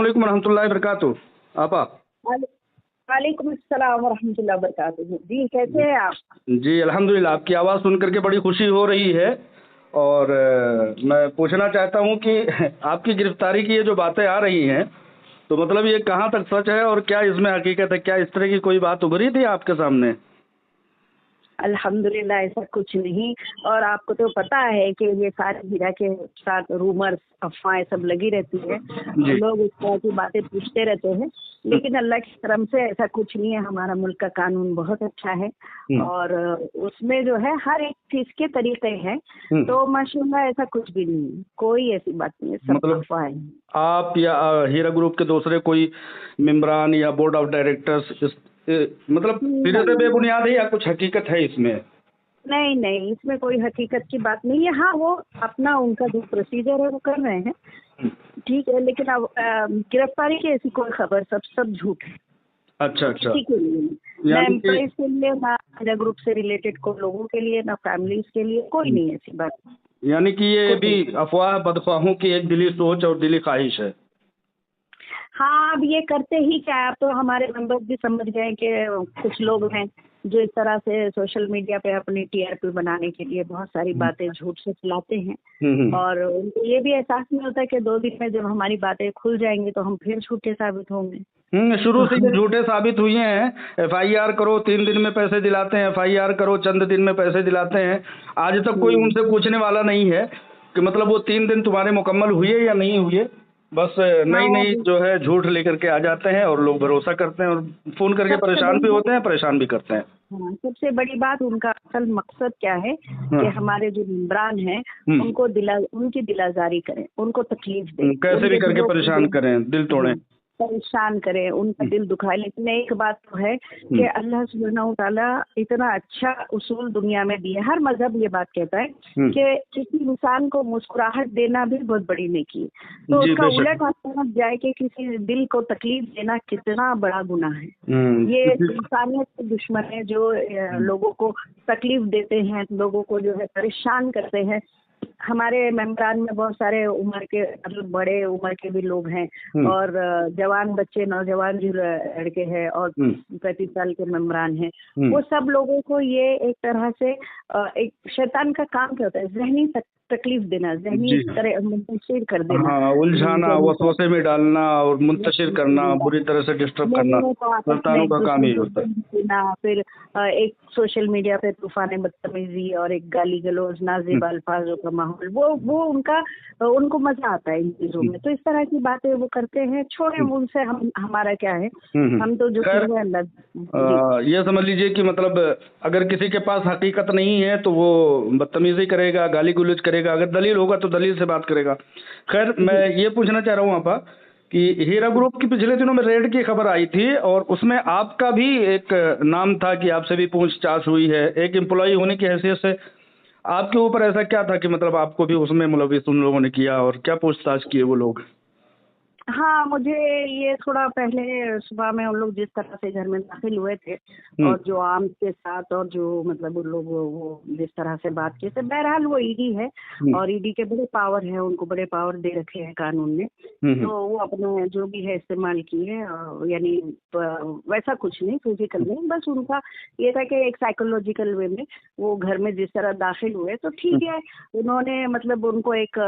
वालेकुम रहमतुल्लाहि वबरकातुहू। आपा वालेकुम अस्सलाम वरहमतुल्लाहि वबरकातुहू। जी कैसे हैं आप? जी अल्हम्दुलिल्लाह, आपकी आवाज़ सुन करके बड़ी खुशी हो रही है। और मैं पूछना चाहता हूँ कि आपकी गिरफ्तारी की ये जो बातें आ रही हैं, तो मतलब ये कहाँ तक सच है और क्या इसमें हकीकत है? क्या इस तरह की कोई बात उभरी थी आपके सामने? अल्हम्दुलिल्लाह ऐसा कुछ नहीं। और आपको तो पता है कि ये सारे हीरा के साथ रूमर्स, अफवाहें सब लगी रहती है। जी। लोग इस तरह की बातें पूछते रहते हैं, लेकिन अल्लाह की करम से ऐसा कुछ नहीं है। हमारा मुल्क का कानून बहुत अच्छा है और उसमें जो है हर एक चीज के तरीके हैं। तो माशाल्लाह ऐसा कुछ भी नहीं है, कोई ऐसी बात नहीं है, सब मतलब अफवाहें हैं। आप या हीरा ग्रुप के दूसरे कोई मेंबरान या बोर्ड ऑफ डायरेक्टर्स मतलब सिरे से नहीं बेबुनियाद है या कुछ हकीकत है इसमें? नहीं नहीं, इसमें कोई हकीकत की बात नहीं है। हाँ, वो अपना उनका जो प्रोसीजर है वो कर रहे हैं, ठीक है। लेकिन अब गिरफ्तारी की ऐसी कोई खबर, सब झूठ है। अच्छा अच्छा। किसी के लिए नहीं, ना यानी कि एम्प्लॉइज के लिए, ना हीरा ग्रुप से रिलेटेड को लोगों के लिए, ना फैमिलीज के लिए, कोई नहीं ऐसी बात। यानी कि ये कोई भी नहीं। अफवाह बदख्वाहों की एक दिली सोच और दिली ख्वाहिश है। हाँ, अब ये करते ही क्या है, अब तो हमारे मेंबर्स भी समझ गए कि कुछ लोग हैं जो इस तरह से सोशल मीडिया पे अपनी टीआरपी बनाने के लिए बहुत सारी बातें झूठ से फैलाते हैं। और उनको ये भी एहसास नहीं होता कि 2 दिन में जब हमारी बातें खुल जाएंगी तो हम फिर झूठे साबित होंगे। शुरू से ये झूठे साबित हुए हैं। एफआईआर करो 3 दिन में पैसे दिलाते हैं, एफआईआर करो चंद दिन में पैसे दिलाते हैं। आज तक कोई उनसे पूछने वाला नहीं है कि मतलब वो 3 दिन तुम्हारे मुकम्मल हुए या नहीं हुए। बस नई हाँ, नई जो है झूठ लेकर के आ जाते हैं और लोग भरोसा करते हैं और फोन करके सबसे परेशान बड़ी भी होते हैं, परेशान भी करते हैं। हाँ, सबसे बड़ी बात, उनका असल मकसद क्या है कि हाँ। हमारे जो मेंबरान हैं उनकी दिलाजारी करें, उनको तकलीफ दें, कैसे भी उनके करके दिलों को परेशान करें, दिल तोड़ें। हाँ, परेशान करें, उनका दिल दुखाए। लेकिन एक बात तो है कि अल्लाह सुब्हानहू तआला इतना अच्छा उसूल दुनिया में दिया। हर मजहब ये बात कहता है कि किसी इंसान को मुस्कुराहट देना भी बहुत बड़ी नेकी है। तो जी उसका बेशक। उलट आप समझ जाए कि किसी दिल को तकलीफ देना कितना बड़ा गुनाह है। ये इंसानियत के दुश्मन है जो लोगों को तकलीफ देते हैं, लोगों को जो है परेशान करते हैं। हमारे मेंबरान में बहुत सारे उम्र के, मतलब बड़े उम्र के भी लोग हैं और जवान बच्चे, नौजवान जो लड़के हैं और 35 साल के मेंबरान हैं। वो सब लोगों को ये एक तरह से एक शैतान का काम करता है, जहनी तकलीफ देना, जहनी तरह मुंतशिर कर देना। हाँ, उलझाना, वसवसे में डालना और मुंतशिर करना, बुरी तरह से डिस्टर्ब करना, शैतानों का काम ही होता है। फिर एक सोशल मीडिया पे तूफान बदतमीजी और एक गाली गलौज, नाज़िब अल्फाजों का माहौल, वो उनको मजा आता है इन चीजों में। तो इस तरह की बातें वो करते हैं। छोड़े उनसे, हमारा क्या है, हम तो जो है अल्लाह। ये समझ लीजिए कि मतलब अगर किसी के पास हकीकत नहीं है तो वो बदतमीजी करेगा, गाली गुलज करेगा। अगर दलील होगा तो दलील से बात करेगा। खैर, मैं ये पूछना चाह रहा हूँ आपा कि हीरा ग्रुप की पिछले दिनों में रेड की खबर आई थी और उसमें आपका भी एक नाम था कि आपसे भी पूछताछ हुई है। एक एम्प्लॉय होने की हैसियत से आपके ऊपर ऐसा क्या था कि मतलब आपको भी उसमें मुलविस उन लोगों ने किया और क्या पूछताछ किए वो लोग? हाँ, मुझे ये थोड़ा पहले सुबह में उन लोग जिस तरह से घर में दाखिल हुए थे और जो आर्म्स के साथ, और जो मतलब उन लोग वो जिस तरह से बात की, तो बहरहाल वो ईडी है और ईडी के बड़े पावर है, उनको बड़े पावर दे रखे हैं कानून ने। तो वो अपना जो भी है इस्तेमाल किए, यानी वैसा कुछ नहीं फिजिकल नहीं, बस उनका ये था कि एक साइकोलॉजिकल वे में वो घर में जिस तरह दाखिल हुए तो ठीक है। उन्होंने मतलब उनको एक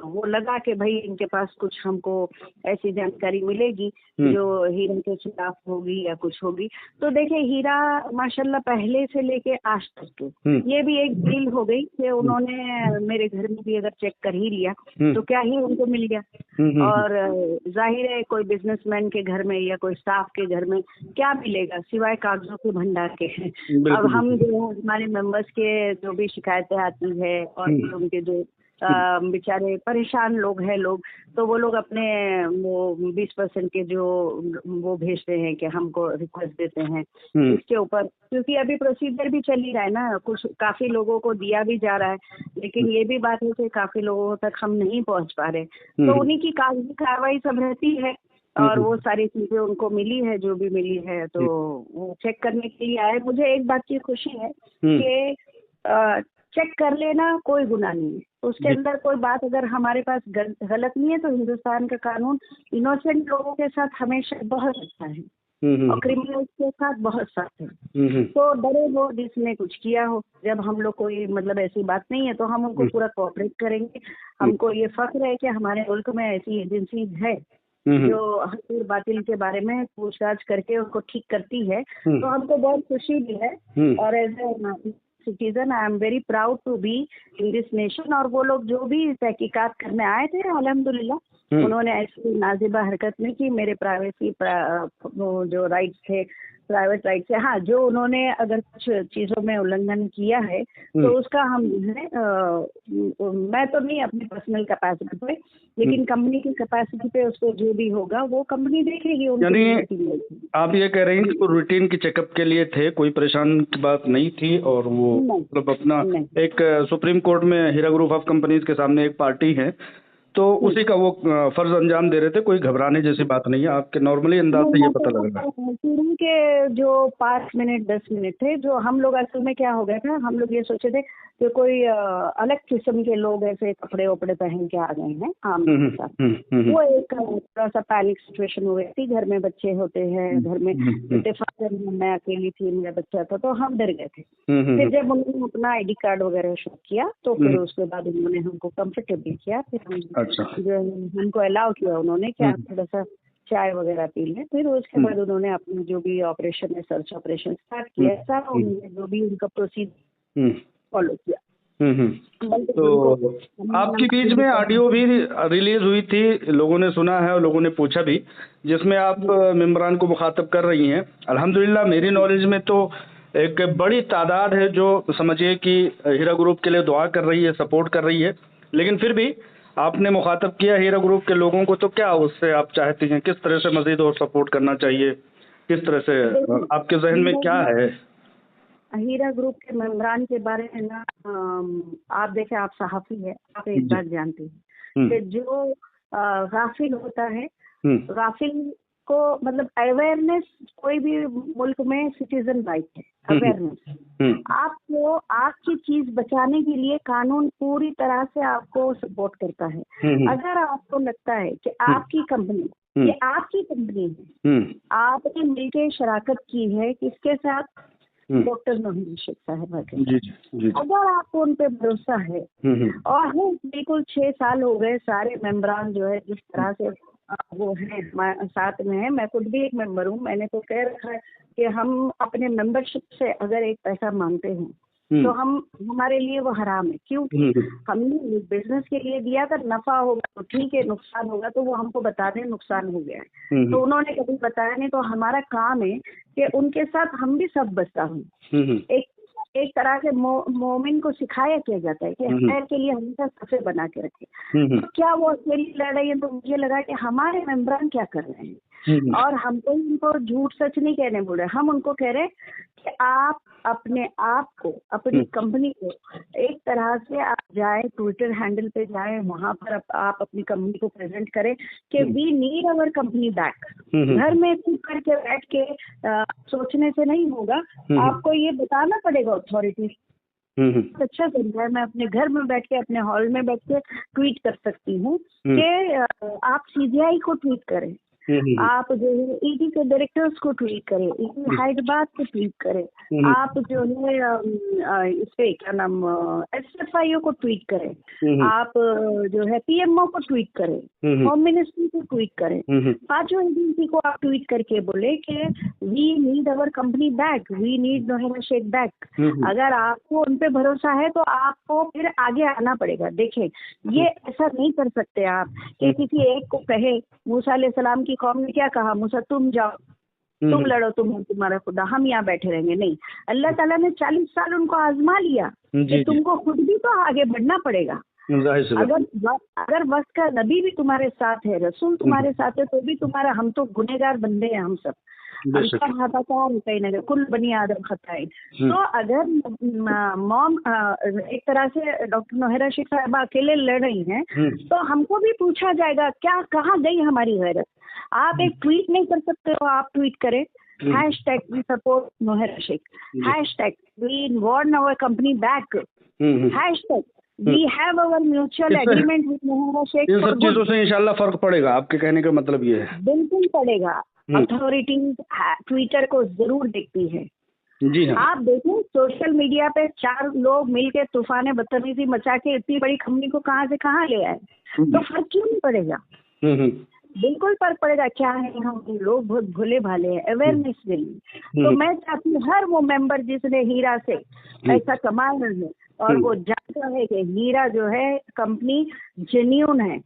वो लगा कि भाई इनके पास कुछ हमको ऐसी जानकारी मिलेगी जो हीरा के खिलाफ होगी या कुछ होगी। तो देखिए, हीरा माशाल्लाह पहले से लेके आज तक ये भी एक डील हो गई कि उन्होंने मेरे घर में भी अगर चेक कर ही लिया तो क्या ही उनको मिल गया। और जाहिर है कोई बिजनेसमैन के घर में या कोई स्टाफ के घर में क्या मिलेगा सिवाय कागजों के भंडार के। अब हम जो है, हमारे मेंबर्स के जो भी शिकायतें आती है और उनके जो बेचारे परेशान लोग हैं तो वो लोग अपने वो 20% के जो वो भेजते हैं कि हमको रिक्वेस्ट देते हैं इसके ऊपर, क्योंकि अभी प्रोसीजर भी चल ही रहा है ना, कुछ काफी लोगों को दिया भी जा रहा है, लेकिन ये भी बात है कि काफी लोगों तक हम नहीं पहुंच पा रहे। तो उन्हीं की कागजी कार्रवाई सब रहती है और वो सारी चीजें उनको मिली है, जो भी मिली है, तो वो चेक करने के लिए आए। मुझे एक बात की खुशी है कि चेक कर लेना कोई गुनाह नहीं है। उसके जी। अंदर कोई बात अगर हमारे पास गलत नहीं है तो हिंदुस्तान का कानून इनोसेंट लोगों के साथ हमेशा बहुत अच्छा है और क्रिमिनल्स के साथ बहुत सख्त है। तो डरे वो जिसने कुछ किया हो, जब हम लोग कोई मतलब ऐसी बात नहीं है तो हम उनको पूरा कोऑपरेट करेंगे। हमको ये फख्र है कि हमारे मुल्क में ऐसी एजेंसी है जो हकीर बातिल के बारे में पूछताछ करके उनको ठीक करती है, तो हमको बहुत खुशी भी है। और as a citizen I am very proud to be in this nation. और वो लोग जो भी तहकीकात करने आए थे अल्हम्दुलिल्लाह उन्होंने ऐसी नाजिबा हरकत नहीं की। मेरे प्राइवेसी वो जो राइट्स थे, प्राइवेट राइट से, हाँ, जो उन्होंने अगर कुछ चीज़ों में उल्लंघन किया है तो उसका हम मैं तो नहीं अपनी पर्सनल कैपेसिटी पे, लेकिन कंपनी की कैपेसिटी पे उसको जो भी होगा वो कंपनी देखेगी। यानी आप ये कह रहे हैं कि वो रूटीन की चेकअप के लिए थे, कोई परेशान की बात नहीं थी, और वो मतलब अपना एक सुप्रीम कोर्ट में हीरा ग्रुप ऑफ कंपनीज के सामने एक पार्टी है तो उसी का वो फर्ज अंजाम दे रहे थे। कोई घबराने जैसी बात नहीं है, आपके नॉर्मली अंदाज से ये पता लग रहा है। शुरू के जो 5 मिनट 10 मिनट थे जो हम लोग असल में क्या हो गया था, हम लोग ये सोचे थे कि कोई अलग किस्म के लोग ऐसे कपड़े वपड़े पहन के आ गए हैं आम के साथ। वो एक थोड़ा सा पैनिक सिचुएशन हो गई थी। घर में बच्चे होते हैं, घर में इत्तेफाकन मैं अकेली थी, मेरा बच्चा था, तो हम डर गए थे। फिर जब उन्होंने अपना ID कार्ड वगैरह शो किया तो फिर उसके बाद उन्होंने हमको कंफर्टेबल किया। फिर हम जो हमको अलाउ किया उन्होंने कि आप थोड़ा सा चाय वगैरह पी लें। फिर उसके बाद उन्होंने अपना जो भी ऑपरेशन है, सर्च ऑपरेशन स्टार्ट किया। सारा उन्होंने जो भी उनका प्रोसीजर फॉलो किया। तो आपके बीच में ऑडियो भी रिलीज हुई थी, लोगों ने सुना है और लोगों ने पूछा भी, जिसमें आप मेंबरान को मुखातब कर रही हैं। अल्हम्दुलिल्लाह मेरी नॉलेज में तो एक बड़ी तादाद है जो समझिए कि हीरा ग्रुप के लिए दुआ कर रही है, सपोर्ट कर रही है, लेकिन फिर भी आपने मुखातब किया हीरा ग्रुप के लोगों को, तो क्या उससे आप चाहती हैं, किस तरह से मजीद और सपोर्ट करना चाहिए, किस तरह से आपके जहन में क्या है? हीरा ग्रुप के मेंबरान के बारे में ना, आप देखें, आप सहाफ़ी है, आप एक बात जानते हैं कि जो गाफिल होता है, गाफिल को मतलब अवेयरनेस कोई भी मुल्क में सिटीजन राइट है, अवेयरनेस। आपको आपकी चीज बचाने के लिए कानून पूरी तरह से आपको सपोर्ट करता है। अगर आपको लगता है कि आपकी कंपनी, ये आपकी कंपनी है, आपने मिलकर शराकत की है किसके साथ, डॉक्टर नहीम रशीद साहब, अगर आपको उन पे भरोसा है, और बिल्कुल 6 साल हो गए सारे मेंबरान जो है जिस तरह से वो है साथ में है, मैं खुद भी एक मेंबर हूँ। मैंने तो कह रखा है कि हम अपने मेंबरशिप से अगर एक पैसा मांगते हैं तो हमारे लिए वो हराम है, क्योंकि हमने बिजनेस के लिए दिया था। नफा होगा तो ठीक है, नुकसान होगा तो वो हमको बता दें नुकसान हो गया है, तो उन्होंने कभी बताया नहीं। तो हमारा काम है कि उनके साथ हम भी सब बचता हूँ। एक तरह से मोमिन को सिखाया किया जाता है कि खैर के लिए हमेशा सफे बना के रखे। तो क्या वो अकेली लड़ रही है, तो मुझे लगा कि हमारे मेंबरान क्या कर रहे हैं, और हमको उनको झूठ सच नहीं कहने बोल रहे, हम उनको कह रहे हैं कि आप अपने आप को, अपनी कंपनी को एक तरह से आप जाए, ट्विटर हैंडल पे जाए, वहां पर आप अपनी कंपनी को प्रेजेंट करें कि we need our company back. घर में चुप करके बैठ के सोचने से नहीं होगा, आपको ये बताना पड़ेगा अथॉरिटीज। अच्छा तरीका है, मैं अपने घर में बैठ के, अपने हॉल में बैठ के ट्वीट कर सकती हूँ कि आप CBI को ट्वीट करें, आप जो है ED के डायरेक्टर्स को ट्वीट करें, ED हैदराबाद को ट्वीट करें, आप जो है इस पे क्या नाम SFIO को ट्वीट करें, आप जो है PMO को ट्वीट करें, होम मिनिस्ट्री को ट्वीट करें, 5 एजेंसी को आप ट्वीट करके बोले कि we need our company back, we need Nowhera Shaikh back. अगर आपको उन पे भरोसा है तो आपको फिर आगे आना पड़ेगा। देखें, ये ऐसा नहीं कर सकते आप कि किसी एक को कहे, मूसा अलैहिस्सलाम की कौम ने क्या कहा, मूसा तुम जाओ, तुम लड़ो, तुम्हारा खुदा, हम यहाँ बैठे रहेंगे। नहीं, अल्लाह ताला ने 40 साल उनको आजमा लिया कि तुमको खुद भी तो आगे बढ़ना पड़ेगा। अगर वक्त का नबी भी तुम्हारे साथ है, रसूल तुम्हारे साथ है, तो भी तुम्हारा, हम तो गुनहगार बंदे हैं, हम सब कुल बनी आदम खताइन। तो अगर मॉम एक तरह से डॉक्टर नोहेरा शेख साहिबा अकेले लड़ रही हैं, तो हमको भी पूछा जाएगा क्या, कहाँ गई हमारी गैरत। आप एक ट्वीट नहीं कर सकते हो, आप ट्वीट करें #we support Nowhera Shaikh, #we want our company back, we have our mutual इससे- agreement with Mahindra Shaikh in for सब good। चीजों से इंशाल्लाह फर्क पड़ेगा, आपके कहने का मतलब ये है। बिल्कुल पड़ेगा। अथॉरिटीज ट्विटर को जरूर देखती है। जी हाँ। आप देखें सोशल मीडिया पे 4 लोग मिलके तूफान बदतमीजी मचा के इतनी बड़ी कंपनी को कहाँ से कहाँ ले आए, तो फर्क क्यों नहीं पड़ेगा? हम्म। बिल्कुल फर्क पड़ेगा। क्या है, हम लोग बहुत भोले भाले हैं, अवेयरनेस के लिए। तो मैं चाहती हूँ हर वो मेंबर जिसने हीरा से ऐसा कमाया है और वो जानता है कि हीरा जो है कंपनी जेन्युइन है,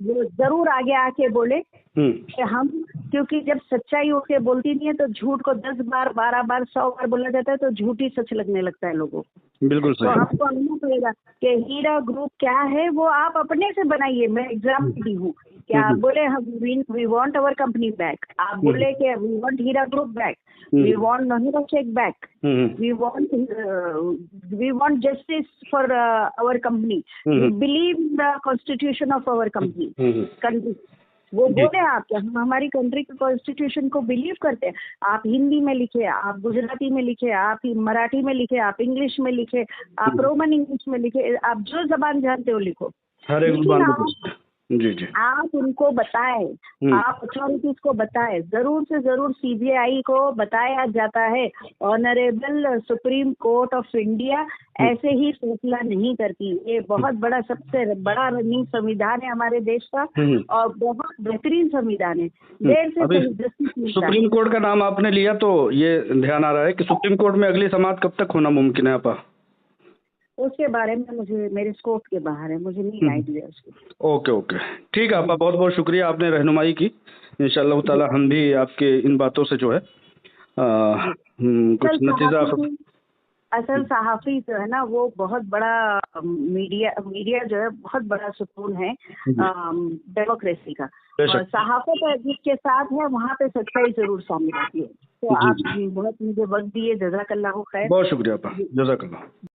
वो जरूर आगे आके बोले कि हम, क्योंकि जब सच्चाई उठ के बोलती नहीं है तो झूठ को 10 बार 12 बार 100 बार बोला जाता है तो झूठ ही सच लगने लगता है लोगों को। बिल्कुल तो सही। आपको आना पड़ेगा कि हीरा ग्रुप क्या है, वो आप अपने से बनाइए। मैं एग्जाम्पल दी हूँ कि आप बोले हम we want our company back, आप बोले कि we want Heera group back, we want Mahindra Shaikh back, we want justice for our company, we believe in the constitution of our company country। वो बोले आप क्या, हम हमारी कंट्री के कॉन्स्टिट्यूशन को बिलीव करते हैं। आप हिंदी में लिखे, आप गुजराती में लिखे, आप मराठी में लिखे, आप इंग्लिश में लिखे, आप रोमन इंग्लिश में लिखे, आप जो जबान जानते हो लिखो। हर एक लेकिन जुबान जी जी। आप उनको बताएं, आप अथॉरिटीज को बताएं, जरूर से जरूर सीबीआई को बताया जाता है। Honourable supreme court of India ऐसे ही फैसला नहीं करती। ये बहुत बड़ा, सबसे बड़ा रनिंग संविधान है हमारे देश का और बहुत बेहतरीन संविधान है। देर से अभी जस्टिस मिलता है। सुप्रीम कोर्ट का नाम आपने लिया तो ये ध्यान आ रहा है कि सुप्रीम कोर्ट में अगली समाअत कब तक होना मुमकिन है आपा? उसके बारे में मुझे, मेरे स्कोप के बाहर है, मुझे नहीं आइडिया उसको। ओके ओके, ठीक है आपा, बहुत बहुत शुक्रिया, आपने रहनुमाई की। इंशाल्लाह ताला हम भी आपके इन बातों से जो है कुछ नतीजा। असल सहाफी जो है ना, वो बहुत बड़ा मीडिया जो है बहुत बड़ा सुकून है डेमोक्रेसी का। और सहाफत जिसके साथ है वहाँ पे सच्चाई जरूर सामने आती है। तो आप बहुत मुझे वक्त दिए, जज़ाकल्लाह खैर। बहुत शुक्रिया आपा, जज़ाकल्लाह।